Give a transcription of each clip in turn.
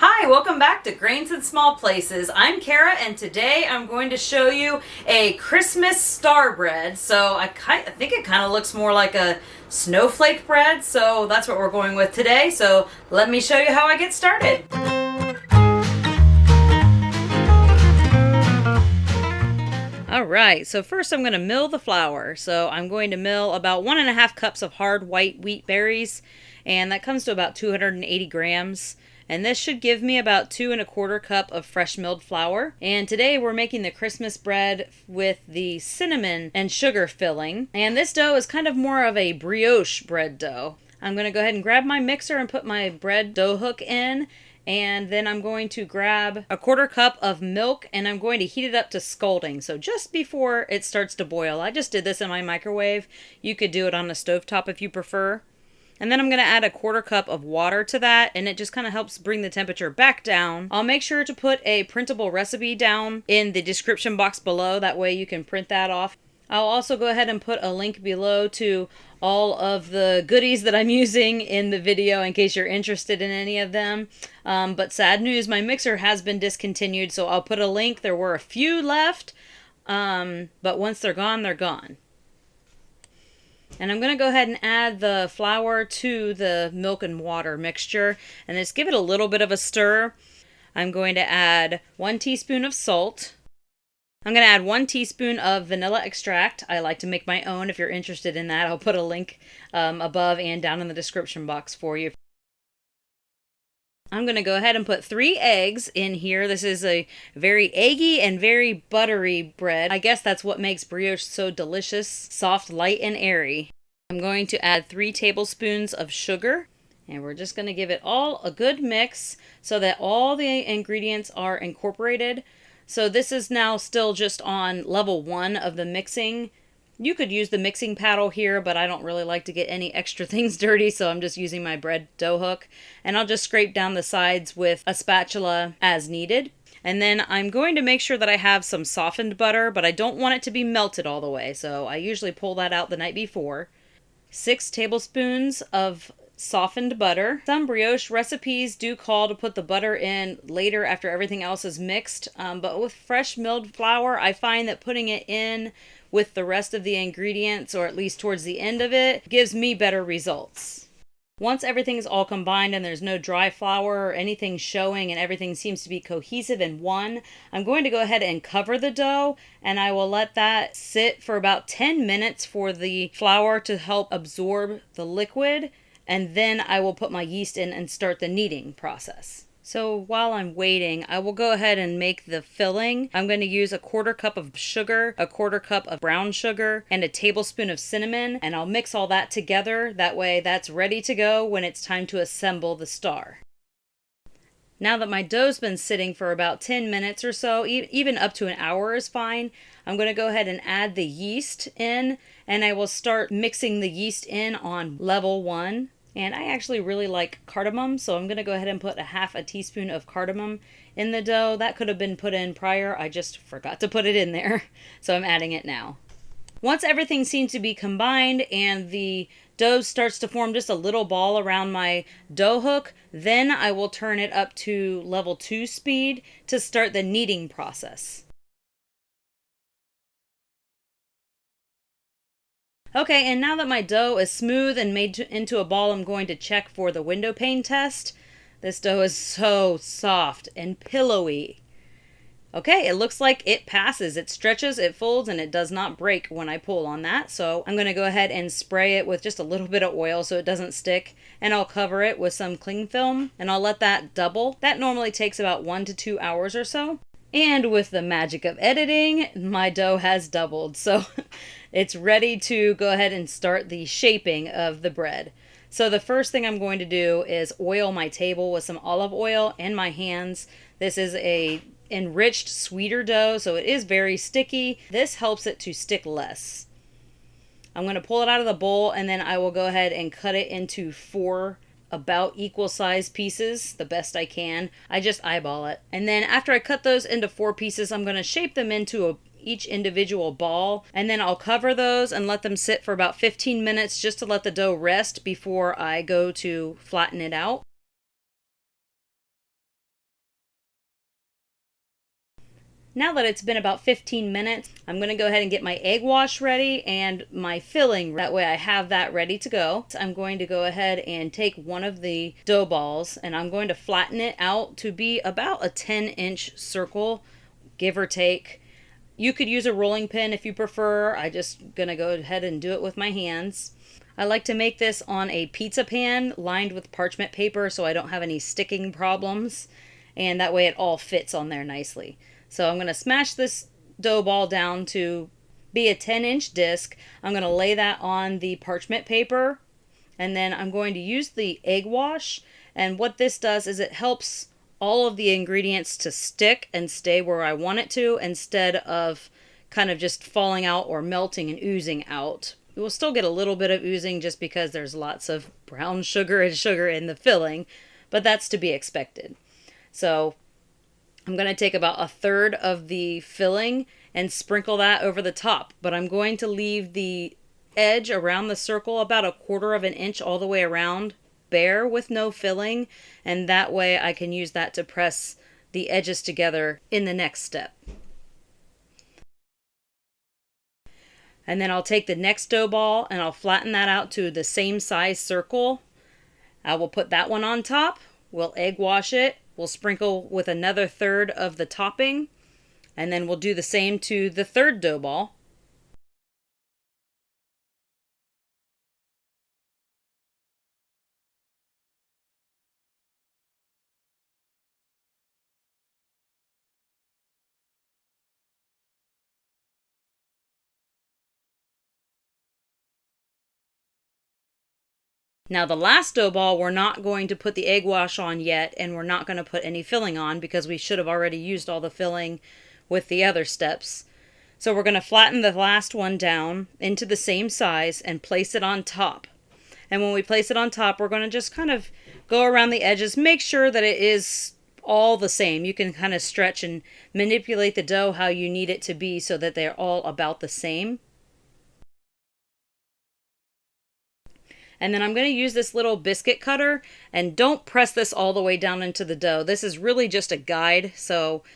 Hi, welcome back to Grains and Small Places. I'm Kara, and today I'm going to show you a Christmas star bread. So I think it kind of looks more like a snowflake bread, so that's what we're going with today. So let me show you how I get started. All right, so first I'm going to mill the flour. So I'm going to mill about 1.5 cups of hard white wheat berries, and that comes to about 280 grams. And this should give me about 2.25 cup of fresh milled flour. And today we're making the Christmas bread with the cinnamon and sugar filling. And this dough is kind of more of a brioche bread dough. I'm going to go ahead and grab my mixer and put my bread dough hook in. And then I'm going to grab 1/4 cup of milk and I'm going to heat it up to scalding. So just before it starts to boil. I just did this in my microwave. You could do it on a stovetop if you prefer. And then I'm going to add 1/4 cup of water to that, and it just kind of helps bring the temperature back down. I'll make sure to put a printable recipe down in the description box below. That way you can print that off. I'll also go ahead and put a link below to all of the goodies that I'm using in the video in case you're interested in any of them. But sad news, my mixer has been discontinued, so I'll put a link. There were a few left, but once they're gone, they're gone. And I'm going to go ahead and add the flour to the milk and water mixture and just give it a little bit of a stir. I'm going to add 1 teaspoon of salt. I'm going to add 1 teaspoon of vanilla extract. I like to make my own. If you're interested in that, I'll put a link above and down in the description box for you. I'm going to go ahead and put 3 eggs in here. This is a very eggy and very buttery bread. I guess that's what makes brioche so delicious, soft, light, and airy. I'm going to add 3 tablespoons of sugar. And we're just going to give it all a good mix so that all the ingredients are incorporated. So this is now still just on level 1 of the mixing. You could use the mixing paddle here, but I don't really like to get any extra things dirty, so I'm just using my bread dough hook. And I'll just scrape down the sides with a spatula as needed. And then I'm going to make sure that I have some softened butter, but I don't want it to be melted all the way, so I usually pull that out the night before. 6 tablespoons of softened butter. Some brioche recipes do call to put the butter in later after everything else is mixed, but with fresh milled flour, I find that putting it in with the rest of the ingredients, or at least towards the end of it, gives me better results. Once everything's all combined and there's no dry flour or anything showing and everything seems to be cohesive in one, I'm going to go ahead and cover the dough and I will let that sit for about 10 minutes for the flour to help absorb the liquid, and then I will put my yeast in and start the kneading process. So while I'm waiting, I will go ahead and make the filling. I'm going to use 1/4 cup of sugar, 1/4 cup of brown sugar, and a tablespoon of cinnamon, and I'll mix all that together. That way that's ready to go when it's time to assemble the star. Now that my dough's been sitting for about 10 minutes or so, even up to an hour is fine, I'm going to go ahead and add the yeast in, and I will start mixing the yeast in on level 1. And I actually really like cardamom, so I'm going to go ahead and put 1/2 teaspoon of cardamom in the dough. That could have been put in prior. I just forgot to put it in there, so I'm adding it now. Once everything seems to be combined and the dough starts to form just a little ball around my dough hook, then I will turn it up to level 2 speed to start the kneading process. Okay, and now that my dough is smooth and made into a ball, I'm going to check for the window pane test. This dough is so soft and pillowy. Okay, it looks like it passes. It stretches, it folds, and it does not break when I pull on that. So I'm going to go ahead and spray it with just a little bit of oil so it doesn't stick. And I'll cover it with some cling film, and I'll let that double. That normally takes about 1 to 2 hours or so. And with the magic of editing, my dough has doubled. So it's ready to go ahead and start the shaping of the bread. So the first thing I'm going to do is oil my table with some olive oil and my hands. This is a enriched sweeter dough, so it is very sticky. This helps it to stick less. I'm going to pull it out of the bowl and then I will go ahead and cut it into 4 about equal size pieces the best I can. I just eyeball it. And then after I cut those into 4 pieces, I'm going to shape them into each individual ball, and then I'll cover those and let them sit for about 15 minutes just to let the dough rest before I go to flatten it out. Now that it's been about 15 minutes, I'm going to go ahead and get my egg wash ready and my filling. That way I have that ready to go. So I'm going to go ahead and take one of the dough balls and I'm going to flatten it out to be about a 10-inch circle, give or take. You could use a rolling pin if you prefer. I'm just going to go ahead and do it with my hands. I like to make this on a pizza pan lined with parchment paper so I don't have any sticking problems. And that way it all fits on there nicely. So I'm going to smash this dough ball down to be a 10-inch disc. I'm going to lay that on the parchment paper. And then I'm going to use the egg wash. And what this does is it helps all of the ingredients to stick and stay where I want it to instead of kind of just falling out or melting and oozing out. We'll still get a little bit of oozing just because there's lots of brown sugar and sugar in the filling, but that's to be expected. So I'm going to take about a third of the filling and sprinkle that over the top, but I'm going to leave the edge around the circle about 1/4 inch all the way around bare with no filling, and that way I can use that to press the edges together in the next step. And then I'll take the next dough ball and I'll flatten that out to the same size circle. I will put that one on top. We'll egg wash it. We'll sprinkle with another third of the topping. And then we'll do the same to the third dough ball. Now the last dough ball, we're not going to put the egg wash on yet, and we're not going to put any filling on because we should have already used all the filling with the other steps. So we're going to flatten the last one down into the same size and place it on top. And when we place it on top, we're going to just kind of go around the edges, make sure that it is all the same. You can kind of stretch and manipulate the dough how you need it to be so that they're all about the same. And then I'm going to use this little biscuit cutter, and don't press this all the way down into the dough. This is really just a guide,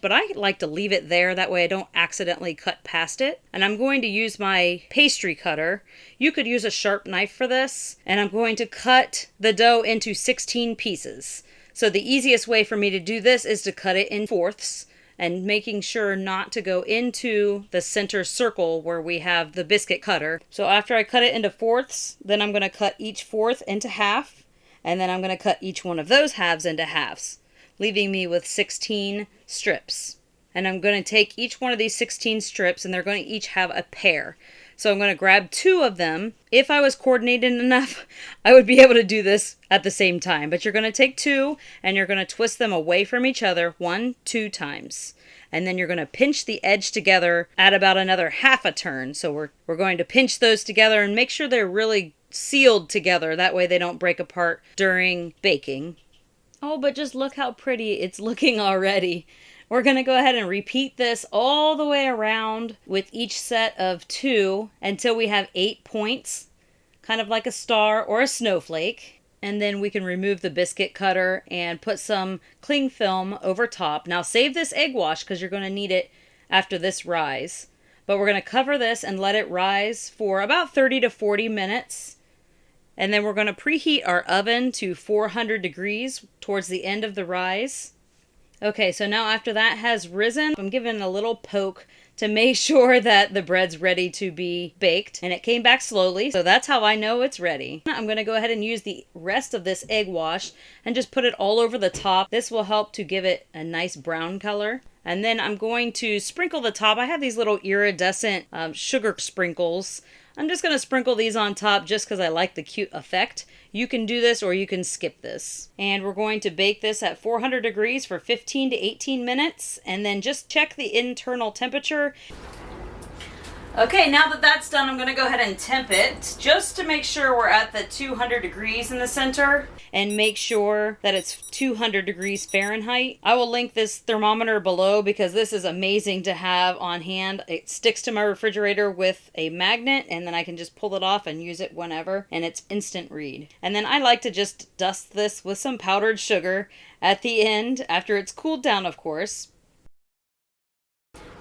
but I like to leave it there. That way I don't accidentally cut past it. And I'm going to use my pastry cutter. You could use a sharp knife for this. And I'm going to cut the dough into 16 pieces. So the easiest way for me to do this is to cut it in fourths, and making sure not to go into the center circle where we have the biscuit cutter. So after I cut it into fourths, then I'm going to cut each fourth into half, and then I'm going to cut each one of those halves into halves, leaving me with 16 strips. And I'm going to take each one of these 16 strips, and they're going to each have a pair. So I'm going to grab 2 of them. If I was coordinated enough, I would be able to do this at the same time. But you're going to take 2 and you're going to twist them away from each other 1-2 times. And then you're going to pinch the edge together at about another half a turn. So we're going to pinch those together and make sure they're really sealed together. That way they don't break apart during baking. Oh, but just look how pretty it's looking already. We're going to go ahead and repeat this all the way around with each set of 2 until we have 8 points, kind of like a star or a snowflake. And then we can remove the biscuit cutter and put some cling film over top. Now save this egg wash because you're going to need it after this rise. But we're going to cover this and let it rise for about 30 to 40 minutes. And then we're going to preheat our oven to 400 degrees towards the end of the rise. Okay, so now after that has risen, I'm giving it a little poke to make sure that the bread's ready to be baked. And it came back slowly, so that's how I know it's ready. I'm going to go ahead and use the rest of this egg wash and just put it all over the top. This will help to give it a nice brown color. And then I'm going to sprinkle the top. I have these little iridescent sugar sprinkles. I'm just going to sprinkle these on top just because I like the cute effect. You can do this or you can skip this. And we're going to bake this at 400 degrees for 15 to 18 minutes. And then just check the internal temperature. Okay, now that that's done, I'm going to go ahead and temp it just to make sure we're at the 200 degrees in the center and make sure that it's 200 degrees Fahrenheit. I will link this thermometer below because this is amazing to have on hand. It sticks to my refrigerator with a magnet and then I can just pull it off and use it whenever, and it's instant read. And then I like to just dust this with some powdered sugar at the end after it's cooled down, of course.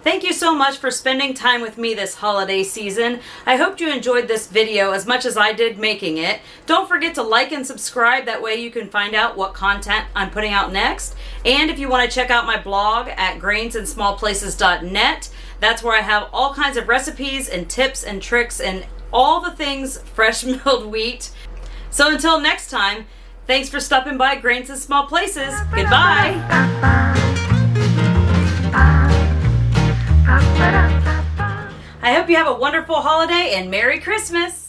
Thank you so much for spending time with me this holiday season. I hope you enjoyed this video as much as I did making it. Don't forget to like and subscribe, that way you can find out what content I'm putting out next. And if you want to check out my blog at grainsandsmallplaces.net, that's where I have all kinds of recipes and tips and tricks and all the things fresh milled wheat. So until next time, thanks for stopping by Grains and Small Places. Goodbye. I hope you have a wonderful holiday and Merry Christmas!